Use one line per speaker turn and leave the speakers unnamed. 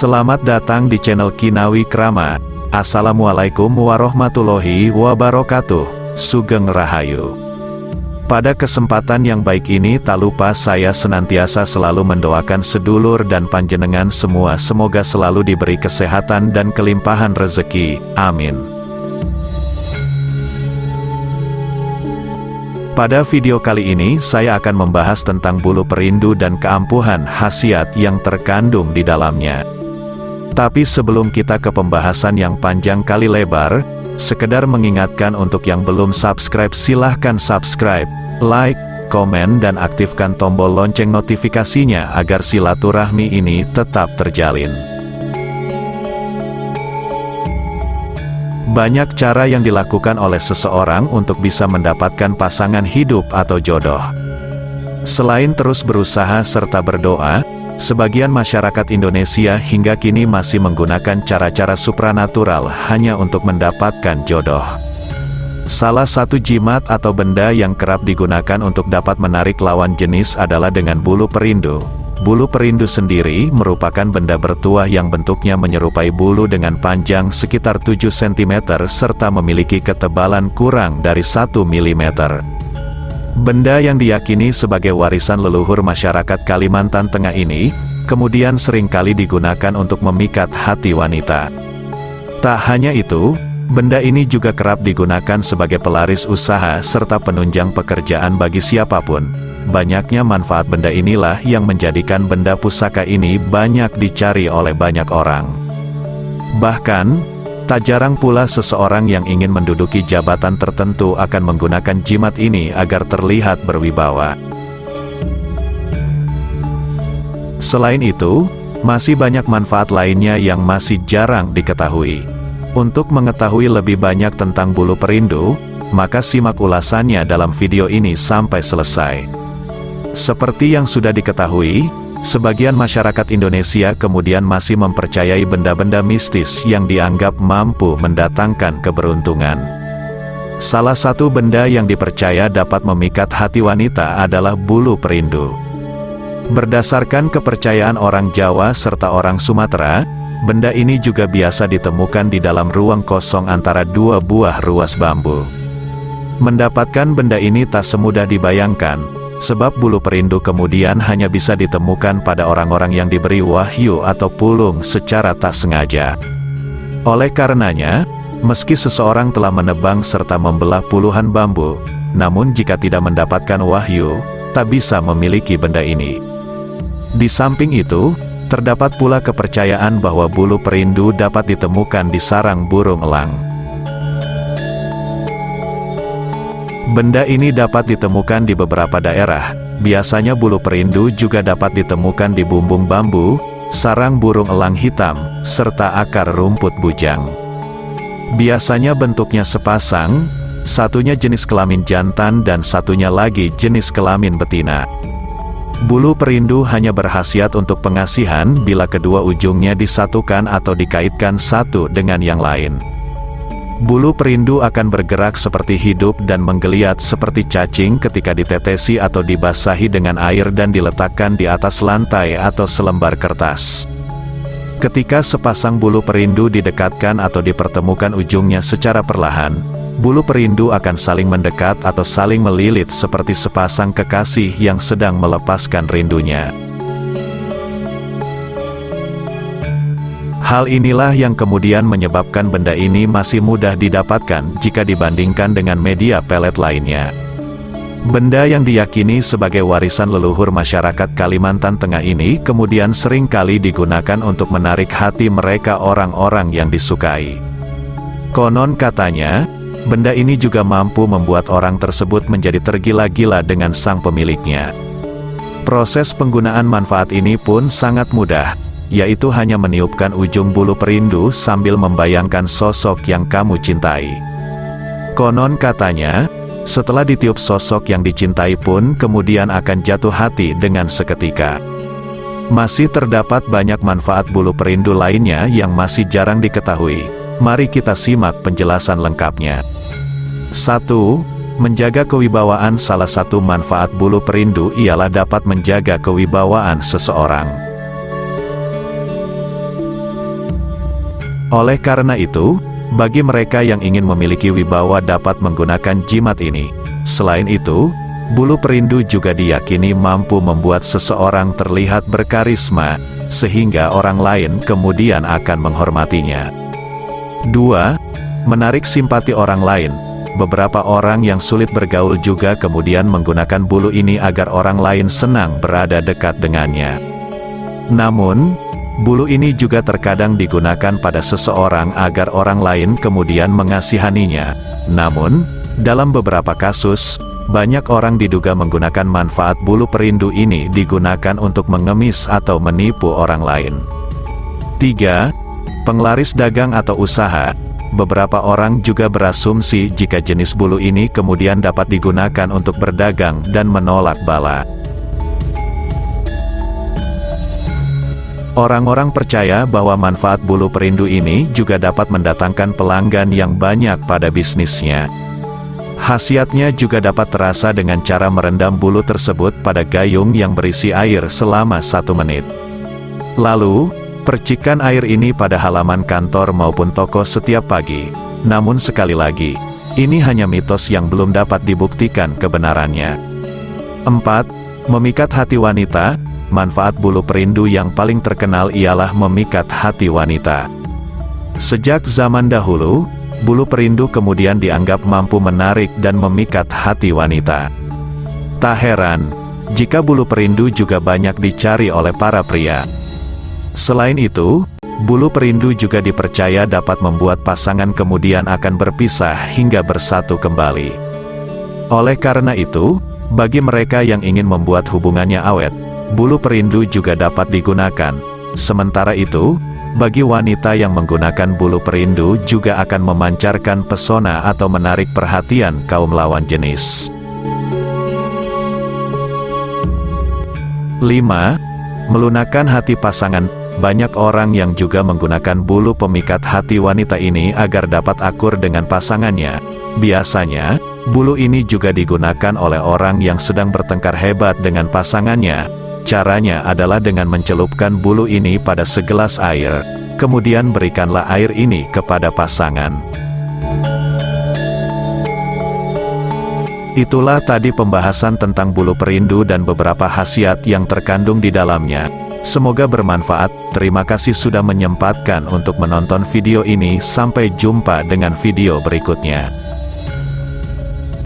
Selamat datang di channel Kinawi Krama. Assalamualaikum warahmatullahi wabarakatuh. Sugeng Rahayu. Pada kesempatan yang baik ini tak lupa saya senantiasa selalu mendoakan sedulur dan panjenengan semua semoga selalu diberi kesehatan dan kelimpahan rezeki. Amin. Pada video kali ini saya akan membahas tentang bulu perindu dan keampuhan khasiat yang terkandung di dalamnya. Tapi sebelum kita ke pembahasan yang panjang kali lebar, sekedar mengingatkan untuk yang belum subscribe silahkan subscribe, like, komen dan aktifkan tombol lonceng notifikasinya agar silaturahmi ini tetap terjalin. Banyak cara yang dilakukan oleh seseorang untuk bisa mendapatkan pasangan hidup atau jodoh. Selain terus berusaha serta berdoa, sebagian masyarakat Indonesia hingga kini masih menggunakan cara-cara supranatural hanya untuk mendapatkan jodoh. Salah satu jimat atau benda yang kerap digunakan untuk dapat menarik lawan jenis adalah dengan bulu perindu. Bulu perindu sendiri merupakan benda bertuah yang bentuknya menyerupai bulu dengan panjang sekitar 7 cm serta memiliki ketebalan kurang dari 1 mm. Benda yang diyakini sebagai warisan leluhur masyarakat Kalimantan Tengah ini, kemudian seringkali digunakan untuk memikat hati wanita. Tak hanya itu, benda ini juga kerap digunakan sebagai pelaris usaha serta penunjang pekerjaan bagi siapapun. Banyaknya manfaat benda inilah yang menjadikan benda pusaka ini banyak dicari oleh banyak orang. Bahkan, tak jarang pula seseorang yang ingin menduduki jabatan tertentu akan menggunakan jimat ini agar terlihat berwibawa. Selain itu, masih banyak manfaat lainnya yang masih jarang diketahui. Untuk mengetahui lebih banyak tentang bulu perindu, maka simak ulasannya dalam video ini sampai selesai. Seperti yang sudah diketahui, sebagian masyarakat Indonesia kemudian masih mempercayai benda-benda mistis yang dianggap mampu mendatangkan keberuntungan. Salah satu benda yang dipercaya dapat memikat hati wanita adalah bulu perindu. Berdasarkan kepercayaan orang Jawa serta orang Sumatera, benda ini juga biasa ditemukan di dalam ruang kosong antara dua buah ruas bambu. Mendapatkan benda ini tak semudah dibayangkan, sebab bulu perindu kemudian hanya bisa ditemukan pada orang-orang yang diberi wahyu atau pulung secara tak sengaja. Oleh karenanya, meski seseorang telah menebang serta membelah puluhan bambu, namun jika tidak mendapatkan wahyu, tak bisa memiliki benda ini. Di samping itu, terdapat pula kepercayaan bahwa bulu perindu dapat ditemukan di sarang burung elang. Benda ini dapat ditemukan di beberapa daerah, biasanya bulu perindu juga dapat ditemukan di bumbung bambu, sarang burung elang hitam, serta akar rumput bujang. Biasanya bentuknya sepasang, satunya jenis kelamin jantan dan satunya lagi jenis kelamin betina. Bulu perindu hanya berkhasiat untuk pengasihan bila kedua ujungnya disatukan atau dikaitkan satu dengan yang lain. Bulu perindu akan bergerak seperti hidup dan menggeliat seperti cacing ketika ditetesi atau dibasahi dengan air dan diletakkan di atas lantai atau selembar kertas. Ketika sepasang bulu perindu didekatkan atau dipertemukan ujungnya secara perlahan, bulu perindu akan saling mendekat atau saling melilit seperti sepasang kekasih yang sedang melepaskan rindunya. Hal inilah yang kemudian menyebabkan benda ini masih mudah didapatkan jika dibandingkan dengan media pelet lainnya. Benda yang diyakini sebagai warisan leluhur masyarakat Kalimantan Tengah ini kemudian sering kali digunakan untuk menarik hati mereka orang-orang yang disukai. Konon katanya, benda ini juga mampu membuat orang tersebut menjadi tergila-gila dengan sang pemiliknya. Proses penggunaan manfaat ini pun sangat mudah, yaitu hanya meniupkan ujung bulu perindu sambil membayangkan sosok yang kamu cintai. Konon katanya, setelah ditiup sosok yang dicintai pun kemudian akan jatuh hati dengan seketika. Masih terdapat banyak manfaat bulu perindu lainnya yang masih jarang diketahui. Mari kita simak penjelasan lengkapnya. 1. Menjaga kewibawaan. Salah satu manfaat bulu perindu ialah dapat menjaga kewibawaan seseorang. Oleh karena itu, bagi mereka yang ingin memiliki wibawa dapat menggunakan jimat ini. Selain itu, bulu perindu juga diyakini mampu membuat seseorang terlihat berkarisma, sehingga orang lain kemudian akan menghormatinya. 2. Menarik simpati orang lain. Beberapa orang yang sulit bergaul juga kemudian menggunakan bulu ini agar orang lain senang berada dekat dengannya. Namun, bulu ini juga terkadang digunakan pada seseorang agar orang lain kemudian mengasihaninya. Namun, dalam beberapa kasus, banyak orang diduga menggunakan manfaat bulu perindu ini digunakan untuk mengemis atau menipu orang lain. 3. Penglaris dagang atau usaha. Beberapa orang juga berasumsi jika jenis bulu ini kemudian dapat digunakan untuk berdagang dan menolak bala. Orang-orang percaya bahwa manfaat bulu perindu ini juga dapat mendatangkan pelanggan yang banyak pada bisnisnya. Khasiatnya juga dapat terasa dengan cara merendam bulu tersebut pada gayung yang berisi air selama 1 menit. Lalu, percikan air ini pada halaman kantor maupun toko setiap pagi. Namun sekali lagi, ini hanya mitos yang belum dapat dibuktikan kebenarannya. 4. Memikat hati wanita. Manfaat bulu perindu yang paling terkenal ialah memikat hati wanita. Sejak zaman dahulu, bulu perindu kemudian dianggap mampu menarik dan memikat hati wanita. Tak heran, jika bulu perindu juga banyak dicari oleh para pria. Selain itu, bulu perindu juga dipercaya dapat membuat pasangan kemudian akan berpisah hingga bersatu kembali. Oleh karena itu, bagi mereka yang ingin membuat hubungannya awet, bulu perindu juga dapat digunakan. Sementara itu, bagi wanita yang menggunakan bulu perindu juga akan memancarkan pesona atau menarik perhatian kaum lawan jenis. 5. Melunakkan hati pasangan. Banyak orang yang juga menggunakan bulu pemikat hati wanita ini agar dapat akur dengan pasangannya. Biasanya, bulu ini juga digunakan oleh orang yang sedang bertengkar hebat dengan pasangannya. Caranya adalah dengan mencelupkan bulu ini pada segelas air, kemudian berikanlah air ini kepada pasangan. Itulah tadi pembahasan tentang bulu perindu dan beberapa khasiat yang terkandung di dalamnya. Semoga bermanfaat. Terima kasih sudah menyempatkan untuk menonton video ini. Sampai jumpa dengan video berikutnya.